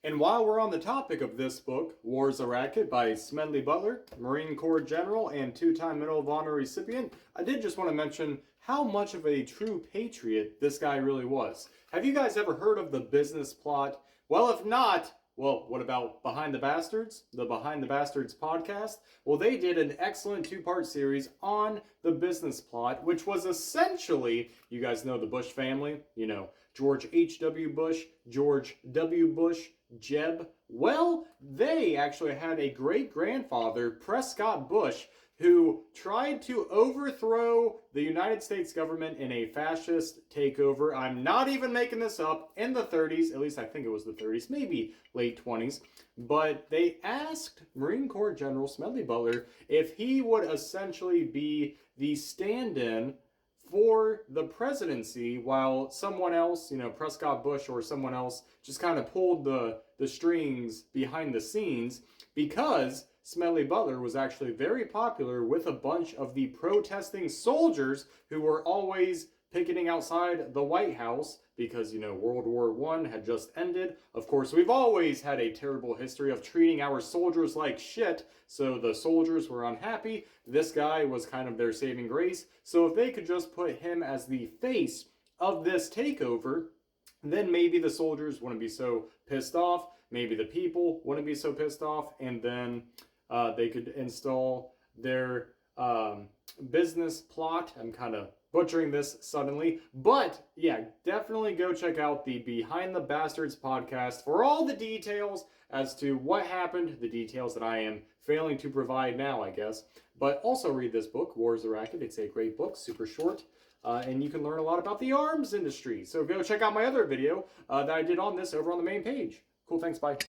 And while we're on the topic of this book, War's a Racket by Smedley Butler, Marine Corps General and two-time Medal of Honor recipient, I did just want to mention how much of a true patriot this guy really was. Have you guys ever heard of The Business Plot? Well, if not, well, what about Behind the Bastards? The Behind the Bastards podcast? Well, they did an excellent two-part series on The Business Plot, which was essentially, you guys know the Bush family, George H.W. Bush, George W. Bush, Jeb. Well, they actually had a great-grandfather, Prescott Bush, who tried to overthrow the United States government in a fascist takeover. I'm not even making this up. In the 30s, at least I think it was the 30s, maybe late 20s. But they asked Marine Corps General Smedley Butler if he would essentially be the stand-in for the presidency while someone else, Prescott Bush or someone else, just kind of pulled the strings behind the scenes, because Smedley Butler was actually very popular with a bunch of the protesting soldiers who were always picketing outside the White House because, World War I had just ended. Of course, we've always had a terrible history of treating our soldiers like shit, so the soldiers were unhappy. This guy was kind of their saving grace. So if they could just put him as the face of this takeover, then maybe the soldiers wouldn't be so pissed off, maybe the people wouldn't be so pissed off, and then they could install their business plot. I'm kind of butchering this suddenly, but yeah, definitely go check out the Behind the Bastards podcast for all the details as to what happened, the details that I am failing to provide now, I guess. But also read this book, War's a Racket. It's a great book, super short. And you can learn a lot about the arms industry. So go check out my other video that I did on this over on the main page. Cool, thanks, bye.